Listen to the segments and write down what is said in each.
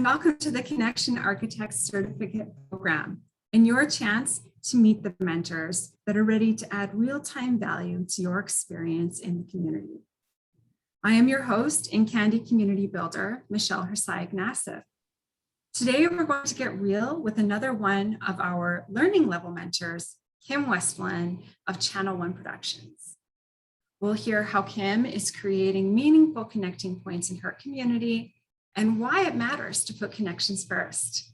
welcome to the Connection Architect Certificate Program and your chance to meet the mentors that are ready to add real-time value to your experience in the community. I am your host and Candy Community Builder, Michelle Hersai-Ignacev. Today, we're going to get real with another one of our learning level mentors, Kim Westlund of Channel 1 Productions. We'll hear how Kim is creating meaningful connecting points in her community and why it matters to put connections first.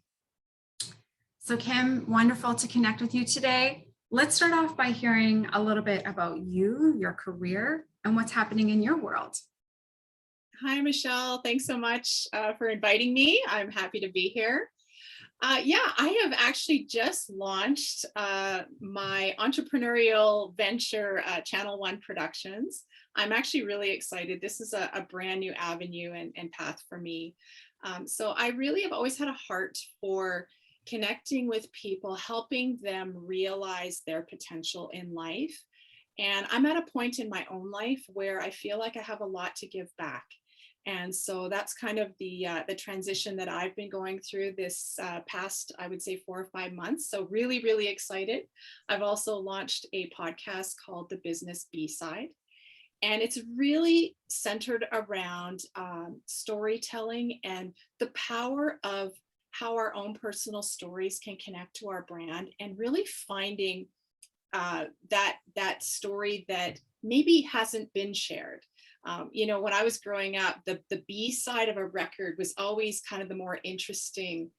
So Kim, wonderful to connect with you today. Let's start off by hearing a little bit about you, your career, and what's happening in your world. Hi, Michelle. Thanks so much for inviting me. I'm happy to be here. I have actually just launched my entrepreneurial venture, Channel 1 Productions. I'm actually really excited. This is a brand new avenue and path for me. So I really have always had a heart for connecting with people, helping them realize their potential in life. And I'm at a point in my own life where I feel like I have a lot to give back. And so that's kind of the transition that I've been going through this past, I would say, 4 or 5 months. So really, really excited. I've also launched a podcast called The Business B-Side. And it's really centered around storytelling and the power of how our own personal stories can connect to our brand, and really finding that story that maybe hasn't been shared. When I was growing up, the B side of a record was always kind of the more interesting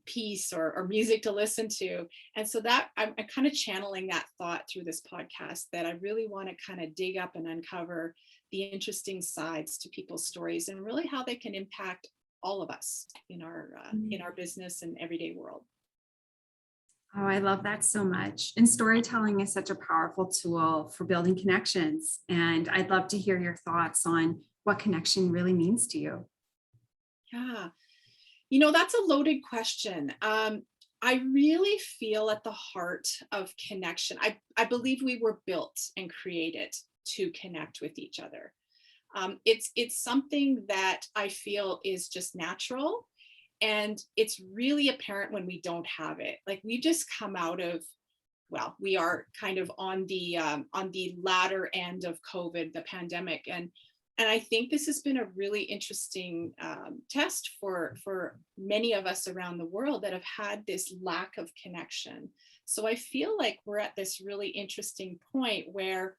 piece or music to listen to. And so that I'm kind of channeling that thought through this podcast, that I really want to kind of dig up and uncover the interesting sides to people's stories and really how they can impact all of us in our business and everyday world. Oh, I love that so much. And storytelling is such a powerful tool for building connections. And I'd love to hear your thoughts on what connection really means to you. Yeah, that's a loaded question. I really feel at the heart of connection. I believe we were built and created to connect with each other. It's something that I feel is just natural. And it's really apparent when we don't have it. Like, we've just come out of, we are kind of on the latter end of COVID, the pandemic. And I think this has been a really interesting test for many of us around the world that have had this lack of connection. So I feel like we're at this really interesting point where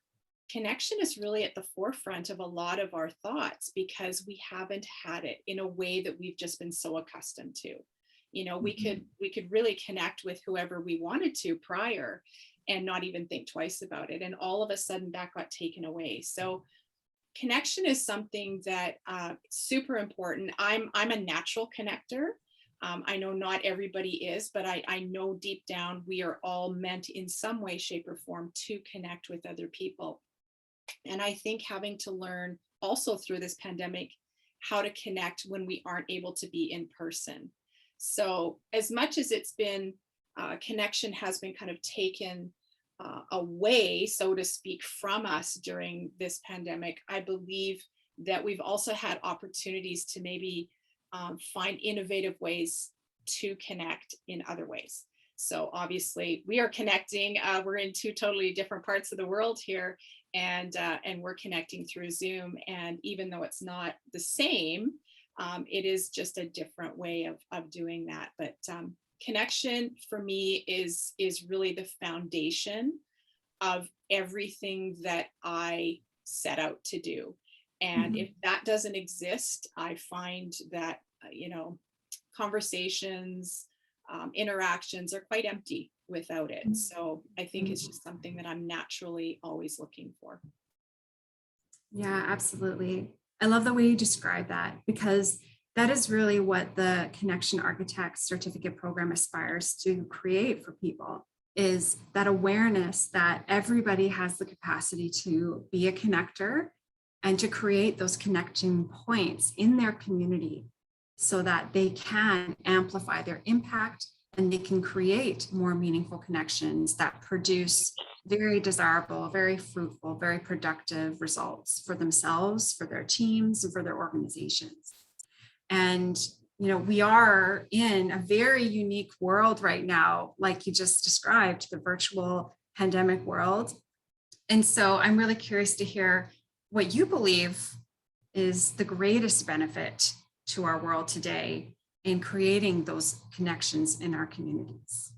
connection is really at the forefront of a lot of our thoughts, because we haven't had it in a way that we've just been so accustomed to. We could really connect with whoever we wanted to prior and not even think twice about it. And all of a sudden that got taken away. So connection is something that super important. I'm a natural connector. I know not everybody is, but I know deep down we are all meant in some way, shape, or form to connect with other people. And I think having to learn also through this pandemic how to connect when we aren't able to be in person. So as much as it's been, connection has been kind of taken away, so to speak, from us during this pandemic, I believe that we've also had opportunities to maybe find innovative ways to connect in other ways. So obviously we are connecting, we're in 2 totally different parts of the world here, and we're connecting through Zoom. And even though it's not the same, it is just a different way of doing that. But connection for me is really the foundation of everything that I set out to do. And if that doesn't exist, I find that, conversations, interactions are quite empty without it. So I think it's just something that I'm naturally always looking for. Yeah, absolutely. I love the way you describe that, because that is really what the Connection Architect Certificate Program aspires to create for people, is that awareness that everybody has the capacity to be a connector and to create those connection points in their community so that they can amplify their impact and they can create more meaningful connections that produce very desirable, very fruitful, very productive results for themselves, for their teams, and for their organizations. And we are in a very unique world right now, like you just described, the virtual pandemic world. And so I'm really curious to hear what you believe is the greatest benefit to our world today in creating those connections in our communities.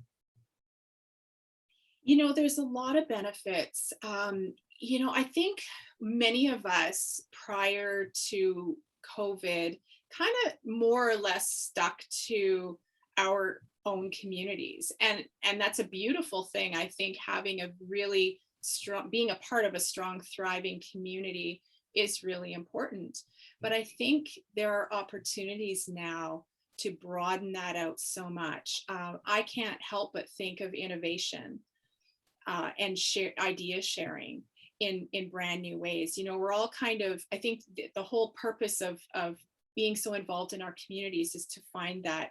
There's a lot of benefits. I think many of us prior to COVID kind of more or less stuck to our own communities. And that's a beautiful thing. I think having a really strong, being a part of a strong, thriving community is really important. But I think there are opportunities now to broaden that out so much. I can't help but think of innovation and share idea sharing in brand new ways. We're all kind of, I think the whole purpose of being so involved in our communities is to find that,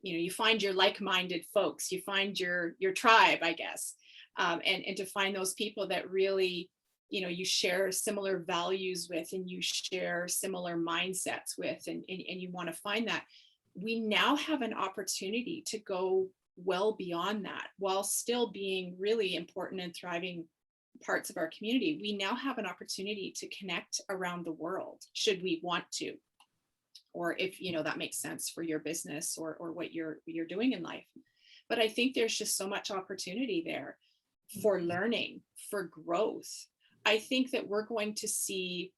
you find your like-minded folks, you find your tribe, I guess, and to find those people that really, you share similar values with, and you share similar mindsets with, and you want to find that. We now have an opportunity to go well beyond that while still being really important and thriving parts of our community. We now have an opportunity to connect around the world, should we want to, or if that makes sense for your business or what you're doing in life. But I think there's just so much opportunity there for learning, for growth. I think that we're going to see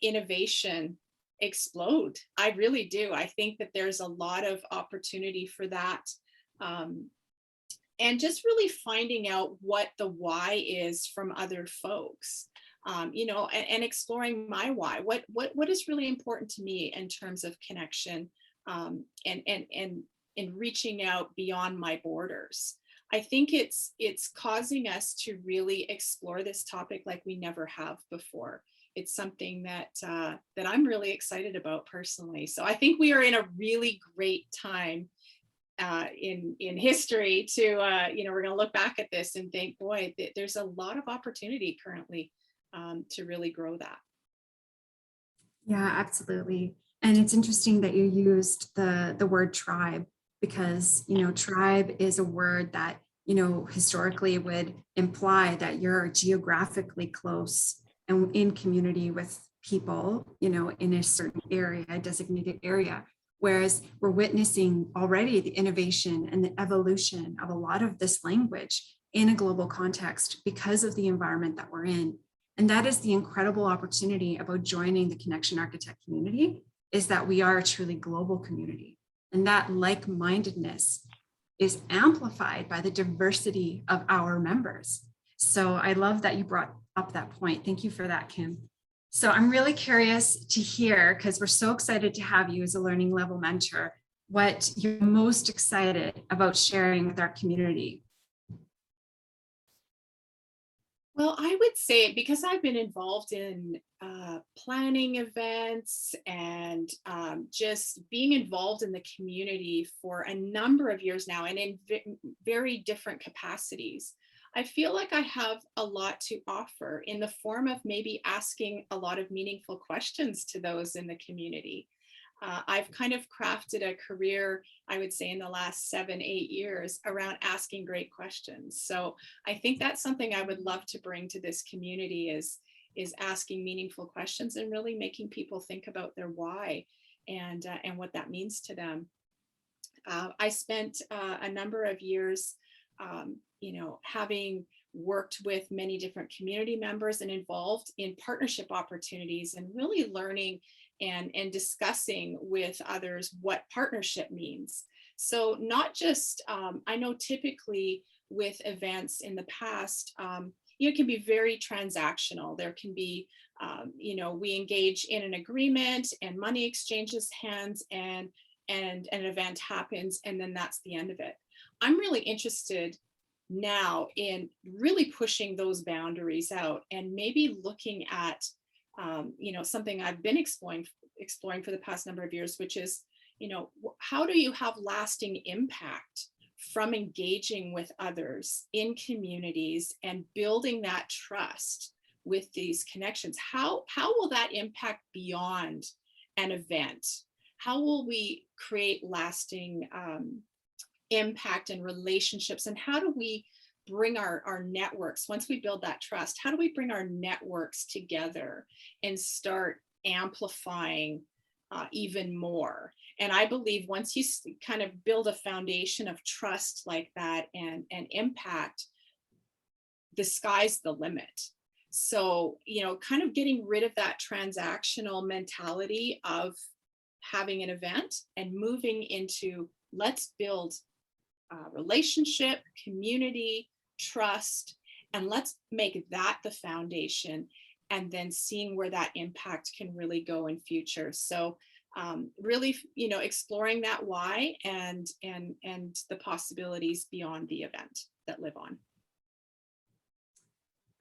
innovation explode. I really do. I think that there's a lot of opportunity for that. And just really finding out what the why is from other folks, and exploring my why. What is really important to me in terms of connection, and reaching out beyond my borders. I think it's causing us to really explore this topic like we never have before. It's something that I'm really excited about personally. So I think we are in a really great time in history to we're going to look back at this and think, boy, there's a lot of opportunity currently to really grow that. Yeah, absolutely. And it's interesting that you used the word tribe, because tribe is a word that historically would imply that you're geographically close and in community with people, in a certain area, a designated area. Whereas we're witnessing already the innovation and the evolution of a lot of this language in a global context because of the environment that we're in. And that is the incredible opportunity about joining the Connection Architect community, is that we are a truly global community. And that like-mindedness is amplified by the diversity of our members. So I love that you brought up that point. Thank you for that, Kim. So I'm really curious to hear, because we're so excited to have you as a learning level mentor, what you're most excited about sharing with our community. Well, I would say, because I've been involved in planning events and just being involved in the community for a number of years now, and in very different capacities, I feel like I have a lot to offer in the form of maybe asking a lot of meaningful questions to those in the community. I've kind of crafted a career, I would say, in the last 7-8 years around asking great questions. So I think that's something I would love to bring to this community, is asking meaningful questions and really making people think about their why and what that means to them. I spent a number of years, having worked with many different community members and involved in partnership opportunities, and really learning and discussing with others what partnership means. So not just, I know typically with events in the past, it can be very transactional. There can be, we engage in an agreement and money exchanges hands, and an event happens, and then that's the end of it. I'm really interested now in really pushing those boundaries out, and maybe looking at something I've been exploring for the past number of years, which is, how do you have lasting impact from engaging with others in communities and building that trust with these connections? How will that impact beyond an event? how will we create lasting impact and relationships? And how do we bring our networks, once we build that trust, how do we bring our networks together and start amplifying even more? And I believe once you kind of build a foundation of trust like that and impact, the sky's the limit. So, you know, kind of getting rid of that transactional mentality of having an event and moving into, let's build relationship, community, trust, and let's make that the foundation, and then seeing where that impact can really go in future. So really, you know, exploring that why and the possibilities beyond the event that live on.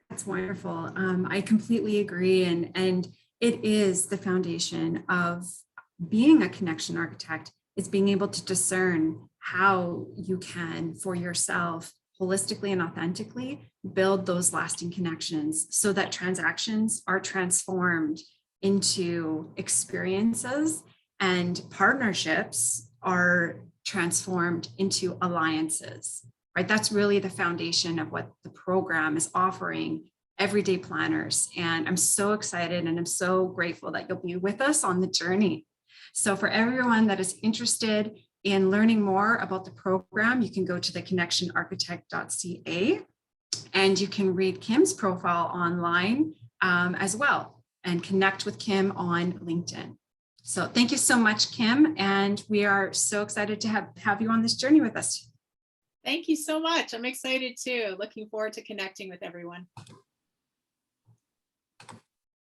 That's wonderful. I completely agree. And it is the foundation of being a connection architect, is being able to discern how you can, for yourself, holistically and authentically, build those lasting connections so that transactions are transformed into experiences and partnerships are transformed into alliances, right? That's really the foundation of what the program is offering everyday planners. And I'm so excited and I'm so grateful that you'll be with us on the journey. So for everyone that is interested in learning more about the program, you can go to TheConnectionArchitect.ca and you can read Kim's profile online as well and connect with Kim on LinkedIn. So thank you so much, Kim. And we are so excited to have you on this journey with us. Thank you so much. I'm excited too. Looking forward to connecting with everyone.